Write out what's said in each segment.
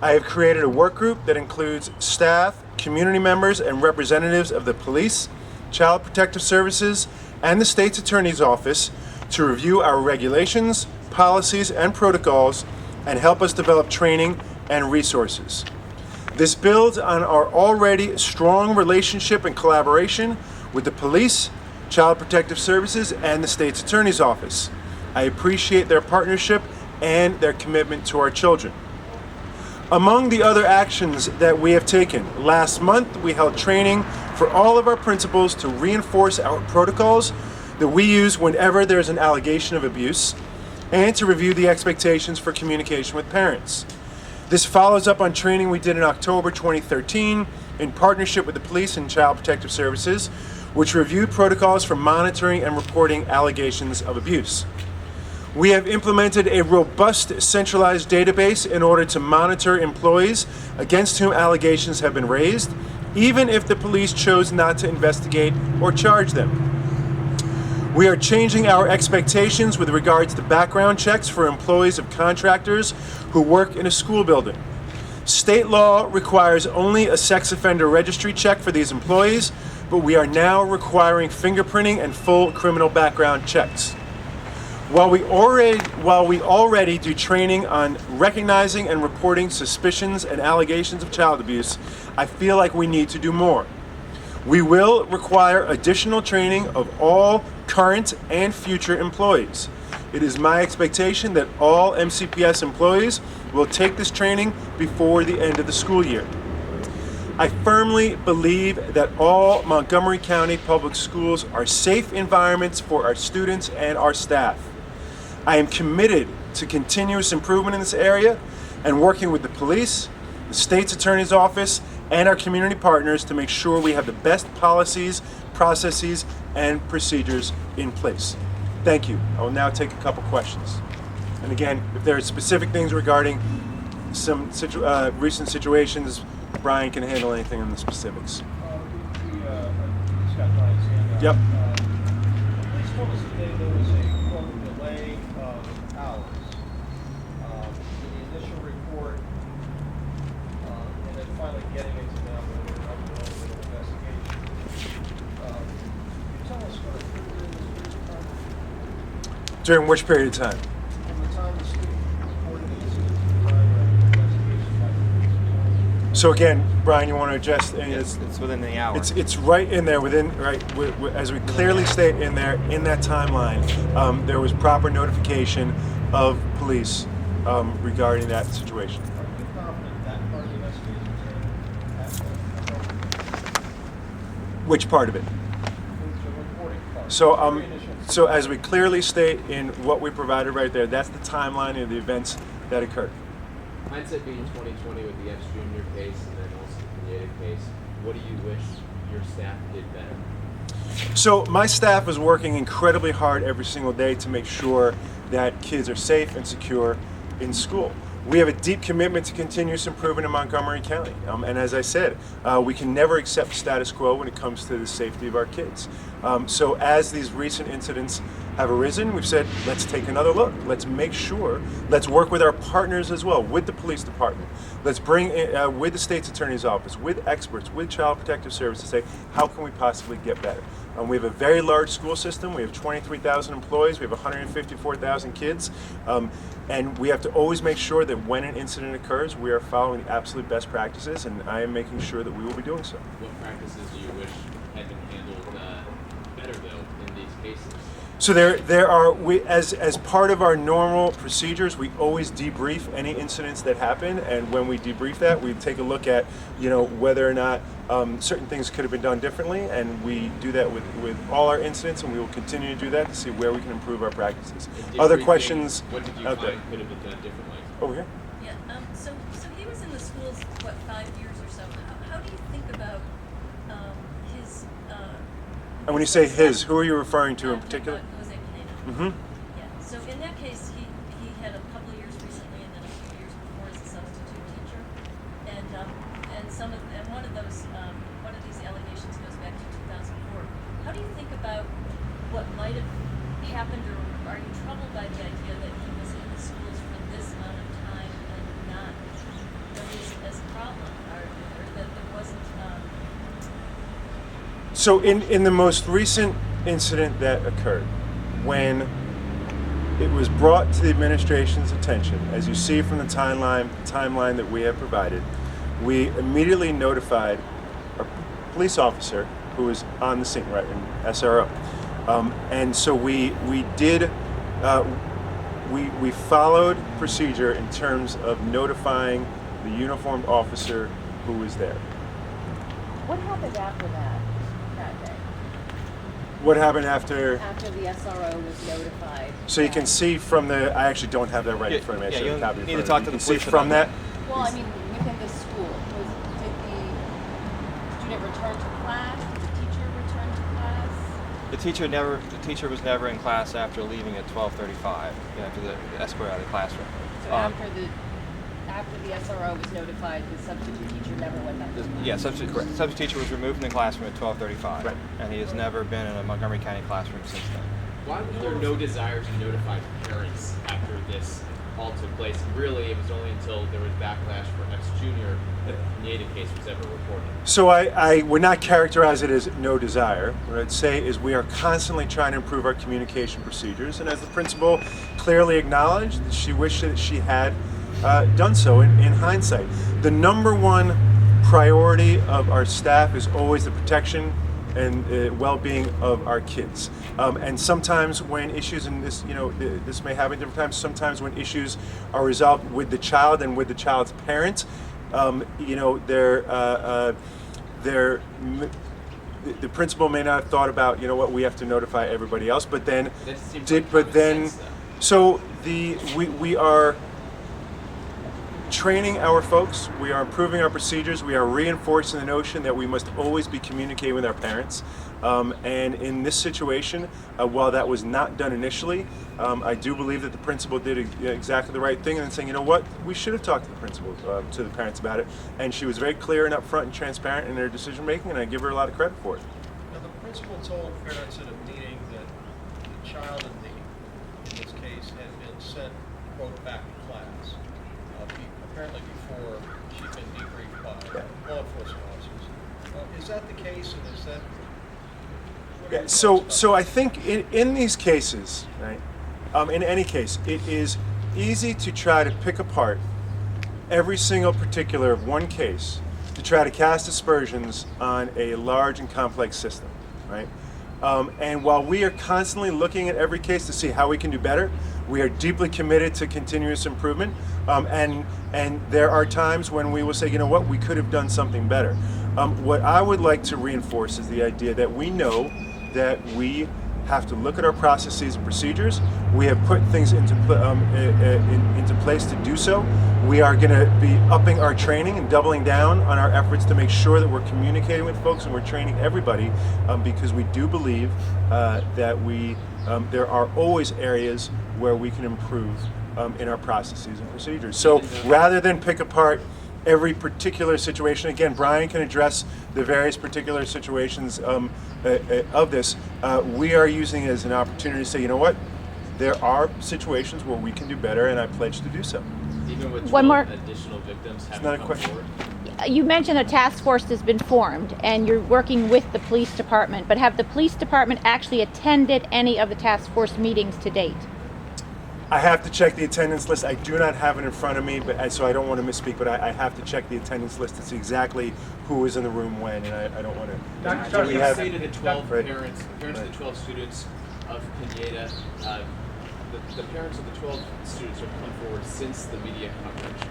I have created a work group that includes staff, community members, and representatives of the police, Child Protective Services, and the state's attorney's office to review our regulations, policies, and protocols and help us develop training and resources. This builds on our already strong relationship and collaboration with the police, Child Protective Services, and the state's attorney's office. I appreciate their partnership and their commitment to our children. Among the other actions that we have taken, last month we held training for all of our principals to reinforce our protocols that we use whenever there's an allegation of abuse and to review the expectations for communication with parents. This follows up on training we did in October 2013 in partnership with the police and Child Protective Services, which reviewed protocols for monitoring and reporting allegations of abuse. We have implemented a robust centralized database in order to monitor employees against whom allegations have been raised, even if the police chose not to investigate or charge them. We are changing our expectations with regards to background checks for employees of contractors who work in a school building. State law requires only a sex offender registry check for these employees, but we are now requiring fingerprinting and full criminal background checks. While we already do training on recognizing and reporting suspicions and allegations of child abuse, I feel like we need to do more. We will require additional training of all current and future employees. It is my expectation that all MCPS employees will take this training before the end of the school year. I firmly believe that all Montgomery County public schools are safe environments for our students and our staff. I am committed to continuous improvement in this area and working with the police, the state's attorney's office, and our community partners to make sure we have the best policies, processes, and procedures in place. Thank you. I will now take a couple questions. And again, if there are specific things regarding some recent situations, Brian can handle anything on the specifics. Yep. Police told us today there was a quote delay of hours in the initial report, and then finally getting it to them when they're up to an investigation. Can you tell us what occurred during this period of time? During which period of time? From the time the student reported the incident to the time of investigation by the police. So again, Brian, you want to address? It's within the hour. It's right in there as we clearly state in there in that timeline. There was proper notification of police regarding that situation. Are you confident that part of the investigation is in? Which part of it? The reporting part. So Very initial. so as we clearly state in what we provided right there, that's the timeline of the events that occurred. Hindsight being 2020 with the Epps Jr. case and then also the Pineda case, what do you wish your staff did better? So my staff is working incredibly hard every single day to make sure that kids are safe and secure in school. We have a deep commitment to continuous improvement in Montgomery County. And as I said, we can never accept status quo when it comes to the safety of our kids. So as these recent incidents have arisen, we've said, let's take another look. Let's make sure, let's work with our partners as well, with the police department. Let's bring in, with the state's attorney's office, with experts, with Child Protective Services, to say, how can we possibly get better? We have a very large school system. We have 23,000 employees. We have 154,000 kids. And we have to always make sure that when an incident occurs, we are following the absolute best practices, and I am making sure that we will be doing so. What practices do you wish had been handled better, though, in these cases? So there are, as part of our normal procedures, we always debrief any incidents that happen, and when we debrief that, we take a look at, whether or not certain things could have been done differently, and we do that with all our incidents, and we will continue to do that to see where we can improve our practices. Other questions? What did you out find there? could have been done differently? Over here. Yeah, so he was in the schools, 5 years or so. How do you think about his... And when you say his, who are you referring to in particular? Jose Pineda. Mm-hmm. Yeah, so in that case, he had a couple of years recently and then a few years before as a substitute teacher. And one of these allegations goes back to 2004. How do you think about what might have happened, or are you troubled by the idea that he was in the schools for this amount of time and not really So in the most recent incident that occurred, when it was brought to the administration's attention, as you see from the timeline that we have provided, we immediately notified a police officer who was on the scene, right, an SRO. And so we followed procedure in terms of notifying the uniformed officer who was there. What happened after that day? What happened after? After the SRO was notified. So you can see from the, I actually don't have that right in Yeah, front of me. I yeah, should have you copied it in need to front talk of me. to the You can see police from about that. Well, I mean, within the school, did the student return to class? Did the teacher return to class? The teacher was never in class after leaving at 12:35. After the escort out of the classroom. So after the SRO was notified, the substitute teacher never went back to class? Yeah, substitute teacher was removed from the classroom at 12:35, Right. and he has never been in a Montgomery County classroom since then. Why was there no desire to notify parents after this all took place? Really, it was only until there was backlash for X Junior that the Pineda case was ever reported. So I would not characterize it as no desire. What I'd say is we are constantly trying to improve our communication procedures, and as the principal clearly acknowledged, she wished that she had done so in hindsight. The number one priority of our staff is always the protection and well-being of our kids. And sometimes when issues, and this, this may happen different times, sometimes when issues are resolved with the child and with the child's parents, the principal may not have thought about, we have to notify everybody else, but then That seems like common sense, though. so we are training our folks, we are improving our procedures, we are reinforcing the notion that we must always be communicating with our parents. And in this situation, while that was not done initially, I do believe that the principal did exactly the right thing and saying, we should have talked to the principal, to the parents about it. And she was very clear and upfront and transparent in her decision making, and I give her a lot of credit for it. Now, the principal told parents at a meeting that the child in this case had been sent, quote, back to class, apparently before she'd been debriefed by law enforcement officers. Is that the case, and is that... what are Yeah, your so thoughts about I think in these cases, right, in any case, it is easy to try to pick apart every single particular of one case to try to cast aspersions on a large and complex system, right? And while we are constantly looking at every case to see how we can do better, we are deeply committed to continuous improvement. And there are times when we will say, we could have done something better. What I would like to reinforce is the idea that we know that we have to look at our processes and procedures. We have put things into place to do so. We are going to be upping our training and doubling down on our efforts to make sure that we're communicating with folks and we're training everybody, because we do believe that there are always areas where we can improve in our processes and procedures. So rather than pick apart every particular situation, again, Brian can address the various particular situations of this. We are using it as an opportunity to say, there are situations where we can do better, and I pledge to do so. Even with One 12 more- additional victims not a having come question. forward. You mentioned a task force has been formed and you're working with the police department, but have the police department actually attended any of the task force meetings to date? I have to check the attendance list. I do not have it in front of me, so I don't want to misspeak, but I have to check the attendance list to see exactly who was in the room when, and I don't want to. What do you say to the 12 Right. parents of the 12 students of Pineda? The parents of the 12 students who have come forward since the media coverage.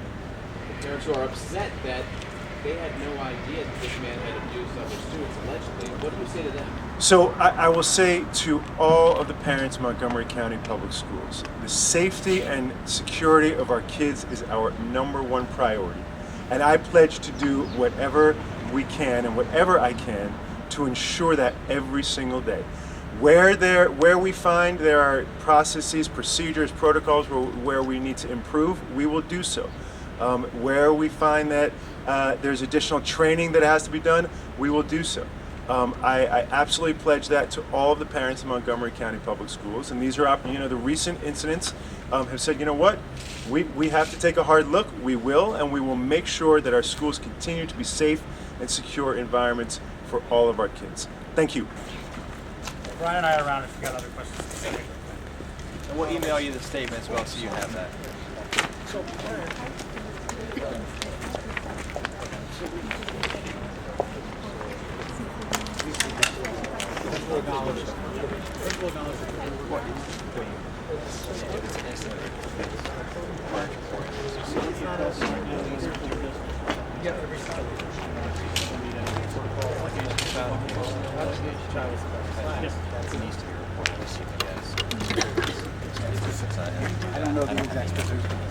The parents who are upset that they had no idea that this man had abused other students allegedly. What do you say to them? So I will say to all of the parents of Montgomery County Public Schools, the safety and security of our kids is our number one priority. And I pledge to do whatever we can and whatever I can to ensure that every single day. Where we find there are processes, procedures, protocols where we need to improve, we will do so. Where we find that there's additional training that has to be done, we will do so. I absolutely pledge that to all of the parents in Montgomery County Public Schools, and these are, the recent incidents have said, we have to take a hard look. We will, and we will make sure that our schools continue to be safe and secure environments for all of our kids. Thank you. Brian and I are around if you got other questions. And we'll email you the statement as well, so you have that. I don't know the exact specifics.